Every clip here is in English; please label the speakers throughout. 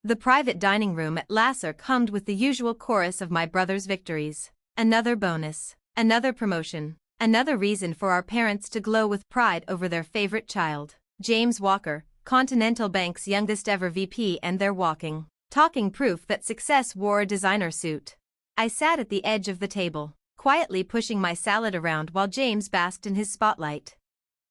Speaker 1: The private dining room at Lasser hummed with the usual chorus of my brother's victories. Another bonus, another promotion, another reason for our parents to glow with pride over their favorite child. James Walker, Continental Bank's youngest ever VP, and they're talking proof that success wore a designer suit. I sat at the edge of the table, quietly pushing my salad around while James basked in his spotlight.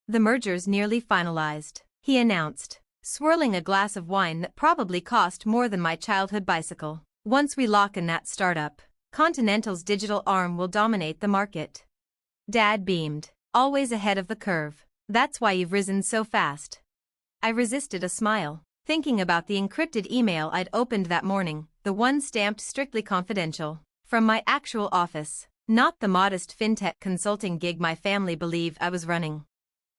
Speaker 1: The merger's nearly finalized, he announced, swirling a glass of wine that probably cost more than my childhood bicycle. Once we lock in that startup, Continental's digital arm will dominate the market. Dad beamed. Always ahead of the curve. That's why you've risen so fast. I resisted a smile, thinking about the encrypted email I'd opened that morning, the one stamped strictly confidential, from my actual office, not the modest fintech consulting gig my family believed I was running.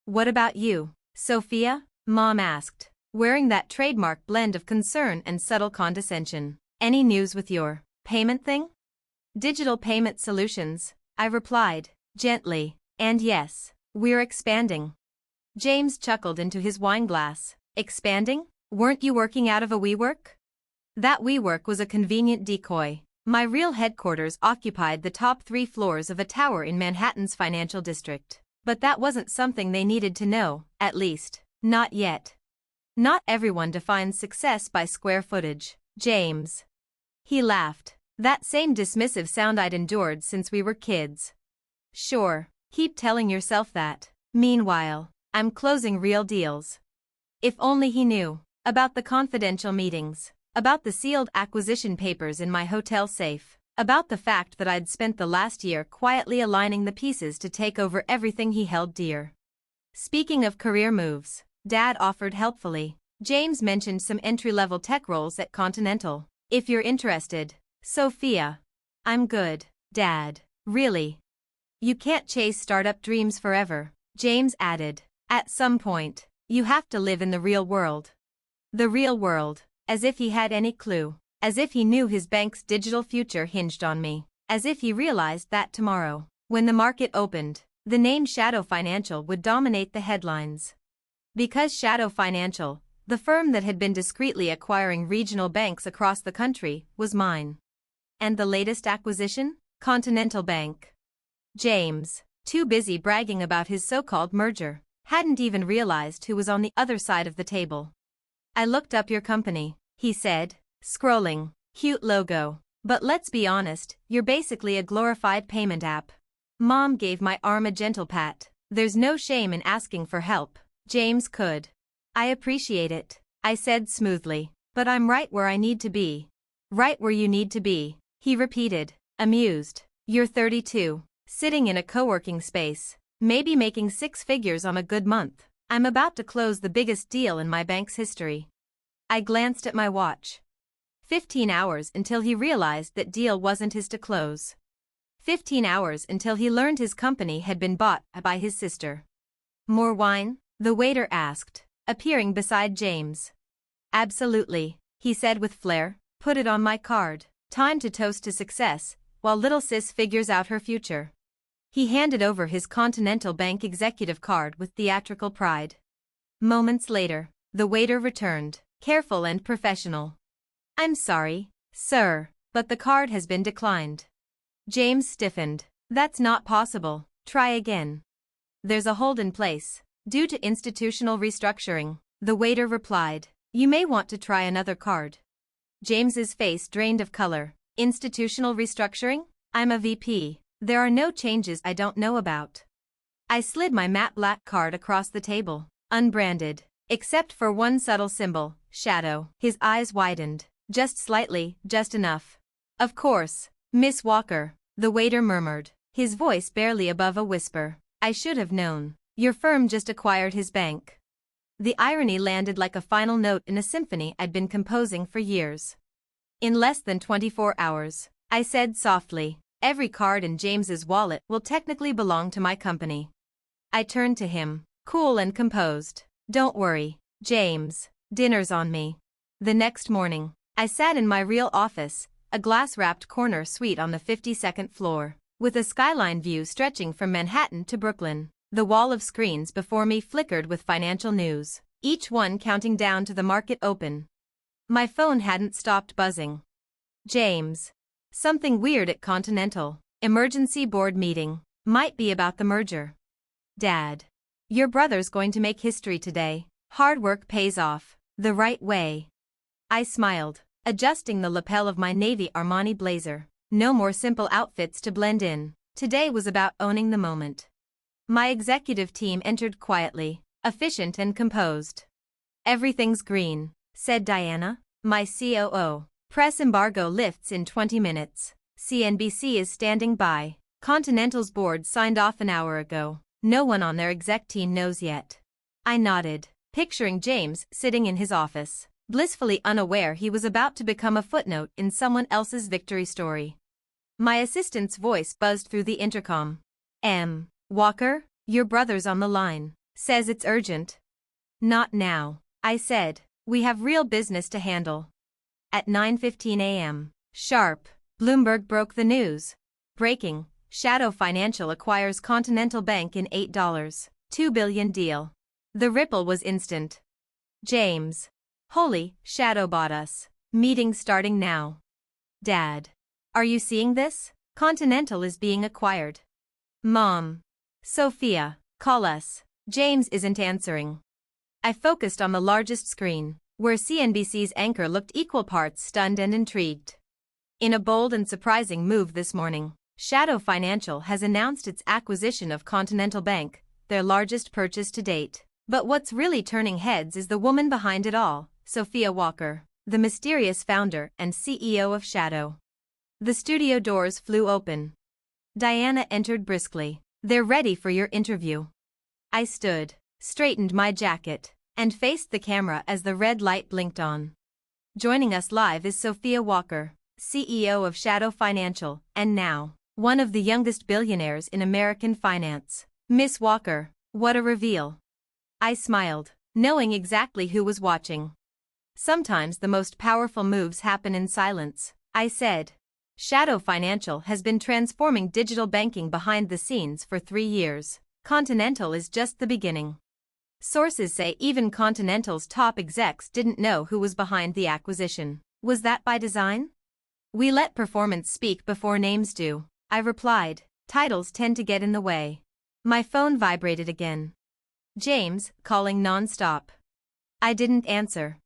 Speaker 1: What about you, Sophia? Mom asked, wearing that trademark blend of concern and subtle condescension. Any news with your payment thing? Digital payment solutions, I replied, gently, and yes, we're expanding. James chuckled into his wine glass. Expanding? Weren't you working out of a WeWork? That WeWork was a convenient decoy. My real headquarters occupied the top 3 floors of a tower in Manhattan's financial district. But that wasn't something they needed to know, at least, not yet. Not everyone defines success by square footage, James. He laughed. That same dismissive sound I'd endured since we were kids. Sure, keep telling yourself that. Meanwhile, I'm closing real deals. If only he knew about the confidential meetings, about the sealed acquisition papers in my hotel safe, about the fact that I'd spent the last year quietly aligning the pieces to take over everything he held dear. Speaking of career moves, Dad offered helpfully. James mentioned some entry-level tech roles at Continental. If you're interested, Sophia. I'm good, Dad. Really? You can't chase startup dreams forever, James added. At some point, you have to live in the real world. The real world, as if he had any clue, as if he knew his bank's digital future hinged on me, as if he realized that tomorrow, when the market opened, the name Shadow Financial would dominate the headlines. Because Shadow Financial, the firm that had been discreetly acquiring regional banks across the country, was mine. And the latest acquisition? Continental Bank. James, too busy bragging about his so-called merger, hadn't even realized who was on the other side of the table. I looked up your company, he said, scrolling. Cute logo. But let's be honest, you're basically a glorified payment app. Mom gave my arm a gentle pat. There's no shame in asking for help. James could. I appreciate it, I said smoothly. But I'm right where I need to be. Right where you need to be, he repeated, amused. You're 32, sitting in a co-working space, maybe making 6 figures on a good month. I'm about to close the biggest deal in my bank's history. I glanced at my watch. 15 hours until he realized that deal wasn't his to close. 15 hours until he learned his company had been bought by his sister. More wine? The waiter asked, appearing beside James. Absolutely, he said with flair. Put it on my card. Time to toast to success, while little sis figures out her future. He handed over his Continental Bank executive card with theatrical pride. Moments later, the waiter returned, careful and professional. I'm sorry, sir, but the card has been declined. James stiffened. That's not possible. Try again. There's a hold in place, due to institutional restructuring, the waiter replied. You may want to try another card. James's face drained of color. Institutional restructuring? I'm a VP. There are no changes I don't know about. I slid my matte black card across the table, unbranded, except for one subtle symbol, shadow. His eyes widened, just slightly, just enough. Of course, Miss Walker, the waiter murmured, his voice barely above a whisper. I should have known. Your firm just acquired his bank. The irony landed like a final note in a symphony I'd been composing for years. In less than 24 hours, I said softly, every card in James's wallet will technically belong to my company. I turned to him, cool and composed. Don't worry, James, dinner's on me. The next morning, I sat in my real office, a glass-wrapped corner suite on the 52nd floor, with a skyline view stretching from Manhattan to Brooklyn. The wall of screens before me flickered with financial news, each one counting down to the market open. My phone hadn't stopped buzzing. James. Something weird at Continental. Emergency board meeting. Might be about the merger. Dad. Your brother's going to make history today. Hard work pays off. The right way. I smiled, adjusting the lapel of my navy Armani blazer. No more simple outfits to blend in. Today was about owning the moment. My executive team entered quietly, efficient and composed. Everything's green, said Diana, my COO. Press embargo lifts in 20 minutes. CNBC is standing by. Continental's board signed off an hour ago. No one on their exec team knows yet. I nodded, picturing James sitting in his office, blissfully unaware he was about to become a footnote in someone else's victory story. My assistant's voice buzzed through the intercom. Walker, your brother's on the line. Says it's urgent. Not now, I said. We have real business to handle. At 9:15 a.m. sharp, Bloomberg broke the news. Breaking, Shadow Financial acquires Continental Bank in $8.2 billion deal. The ripple was instant. James. Holy, Shadow bought us. Meeting starting now. Dad. Are you seeing this? Continental is being acquired. Mom. Sophia, call us. James isn't answering. I focused on the largest screen, where CNBC's anchor looked equal parts stunned and intrigued. In a bold and surprising move this morning, Shadow Financial has announced its acquisition of Continental Bank, their largest purchase to date. But what's really turning heads is the woman behind it all, Sophia Walker, the mysterious founder and CEO of Shadow. The studio doors flew open. Diana entered briskly. They're ready for your interview. I stood, straightened my jacket, and faced the camera as the red light blinked on. Joining us live is Sophia Walker, CEO of Shadow Financial, and now, one of the youngest billionaires in American finance. Miss Walker, what a reveal. I smiled, knowing exactly who was watching. Sometimes the most powerful moves happen in silence, I said. Shadow Financial has been transforming digital banking behind the scenes for 3 years. Continental is just the beginning. Sources say even Continental's top execs didn't know who was behind the acquisition. Was that by design? We let performance speak before names do, I replied. Titles tend to get in the way. My phone vibrated again. James, calling non-stop. I didn't answer.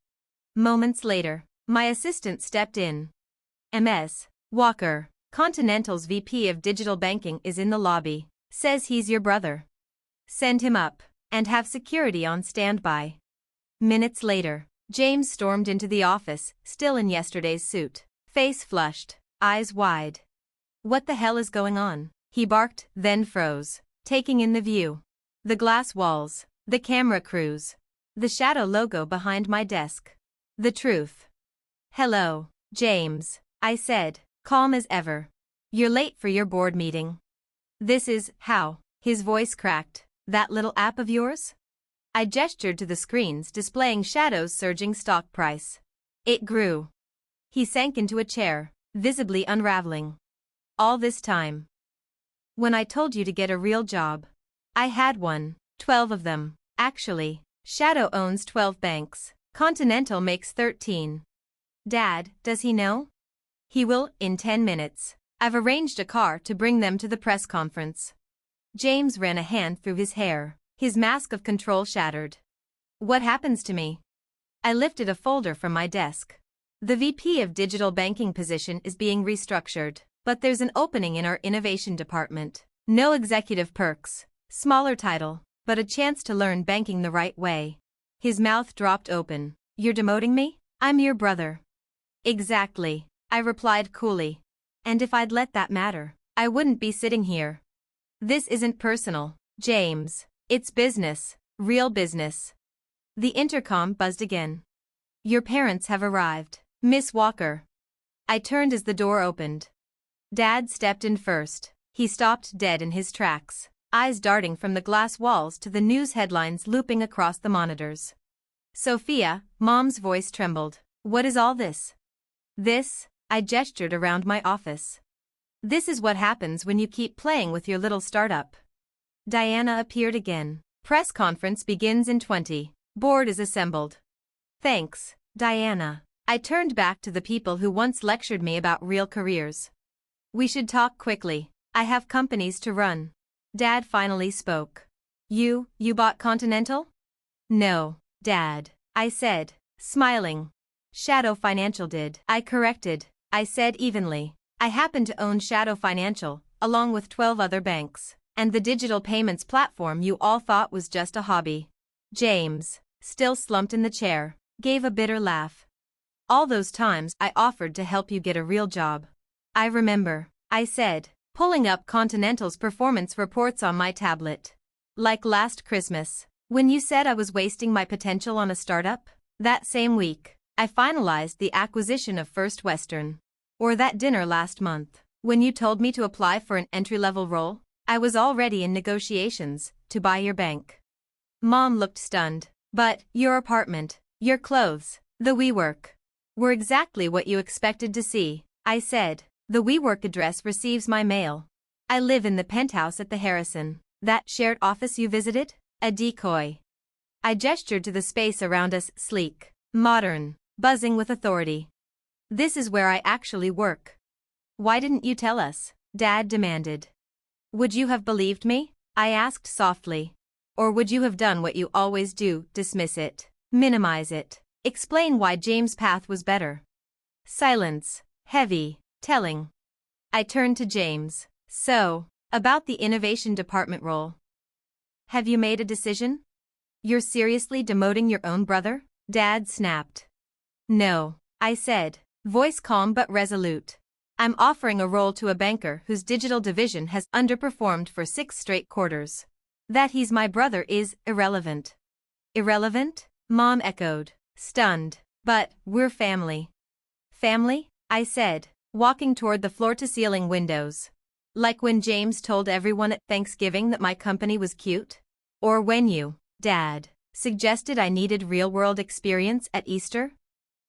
Speaker 1: Moments later, my assistant stepped in. Ms. Walker, Continental's VP of Digital Banking is in the lobby. Says he's your brother. Send him up, and have security on standby. Minutes later, James stormed into the office, still in yesterday's suit. Face flushed, eyes wide. What the hell is going on? He barked, then froze, taking in the view. The glass walls, the camera crews, the Shadow logo behind my desk. The truth. Hello, James, I said, calm as ever. You're late for your board meeting. This is, how? His voice cracked. That little app of yours? I gestured to the screens displaying Shadow's surging stock price. It grew. He sank into a chair, visibly unraveling. All this time. When I told you to get a real job. I had one, 12 of them, actually. Shadow owns 12 banks. Continental makes 13. Dad, does he know? He will, in 10 minutes. I've arranged a car to bring them to the press conference. James ran a hand through his hair, his mask of control shattered. What happens to me? I lifted a folder from my desk. The VP of Digital Banking position is being restructured, but there's an opening in our innovation department. No executive perks, smaller title, but a chance to learn banking the right way. His mouth dropped open. You're demoting me? I'm your brother. Exactly, I replied coolly. And if I'd let that matter, I wouldn't be sitting here. This isn't personal, James. It's business, real business. The intercom buzzed again. Your parents have arrived, Miss Walker. I turned as the door opened. Dad stepped in first. He stopped dead in his tracks, eyes darting from the glass walls to the news headlines looping across the monitors. Sophia, Mom's voice trembled. What is all this? This, I gestured around my office. This is what happens when you keep playing with your little startup. Diana appeared again. Press conference begins in 20. Board is assembled. Thanks, Diana. I turned back to the people who once lectured me about real careers. We should talk quickly. I have companies to run. Dad finally spoke. You bought Continental? No, Dad, I said, smiling. Shadow Financial did. I corrected, I said evenly. I happen to own Shadow Financial, along with 12 other banks, and the digital payments platform you all thought was just a hobby. James, still slumped in the chair, gave a bitter laugh. All those times I offered to help you get a real job. I remember, I said, pulling up Continental's performance reports on my tablet. Like last Christmas, when you said I was wasting my potential on a startup? That same week, I finalized the acquisition of First Western. Or that dinner last month, when you told me to apply for an entry-level role, I was already in negotiations to buy your bank. Mom looked stunned, but your apartment, your clothes, the WeWork, were exactly what you expected to see, I said. The WeWork address receives my mail. I live in the penthouse at the Harrison. That shared office you visited? A decoy. I gestured to the space around us, sleek, modern, buzzing with authority. This is where I actually work. Why didn't you tell us? Dad demanded. Would you have believed me? I asked softly. Or would you have done what you always do, dismiss it, minimize it, explain why James' path was better? Silence, heavy, telling. I turned to James. So, about the innovation department role. Have you made a decision? You're seriously demoting your own brother? Dad snapped. No, I said, voice calm but resolute. I'm offering a role to a banker whose digital division has underperformed for 6 straight quarters. That he's my brother is irrelevant. Irrelevant? Mom echoed, stunned. But we're family. Family? I said, walking toward the floor-to-ceiling windows. Like when James told everyone at Thanksgiving that my company was cute? Or when you, Dad, suggested I needed real-world experience at Easter?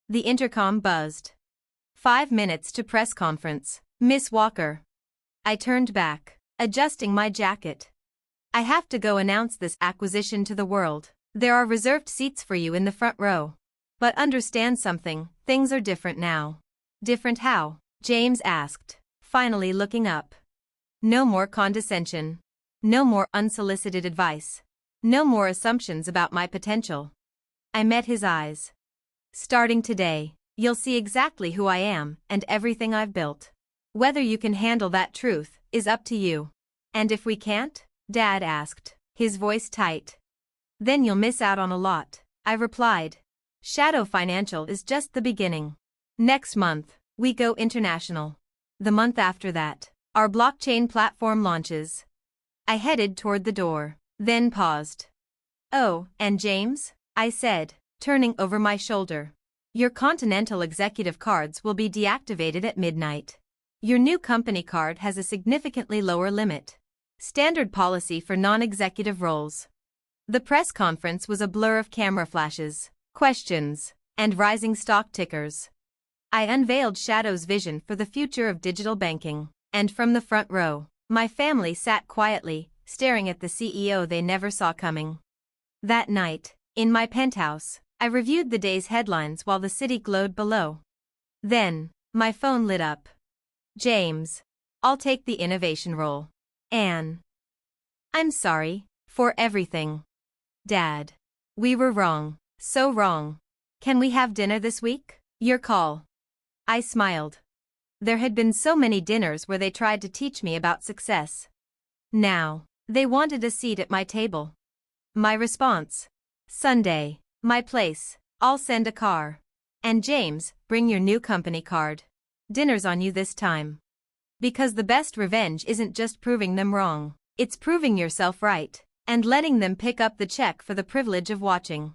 Speaker 1: The intercom buzzed. 5 minutes to press conference, Miss Walker. I turned back, adjusting my jacket. I have to go announce this acquisition to the world. There are reserved seats for you in the front row. But understand something, things are different now. Different how? James asked, finally looking up. No more condescension. No more unsolicited advice. No more assumptions about my potential. I met his eyes. Starting today, you'll see exactly who I am and everything I've built. Whether you can handle that truth is up to you. And if we can't? Dad asked, his voice tight. Then you'll miss out on a lot, I replied. Shadow Financial is just the beginning. Next month, we go international. The month after that, our blockchain platform launches. I headed toward the door, then paused. Oh, and James? I said, turning over my shoulder. Your Continental executive cards will be deactivated at midnight. Your new company card has a significantly lower limit. Standard policy for non-executive roles. The press conference was a blur of camera flashes, questions, and rising stock tickers. I unveiled Shadow's vision for the future of digital banking, and from the front row, my family sat quietly, staring at the CEO they never saw coming. That night, in my penthouse, I reviewed the day's headlines while the city glowed below. Then, my phone lit up. James, I'll take the innovation role. Anne. I'm sorry, for everything. Dad. We were wrong, so wrong. Can we have dinner this week? Your call. I smiled. There had been so many dinners where they tried to teach me about success. Now, they wanted a seat at my table. My response. Sunday, my place, I'll send a car. And James, bring your new company card. Dinner's on you this time. Because the best revenge isn't just proving them wrong, it's proving yourself right, and letting them pick up the check for the privilege of watching.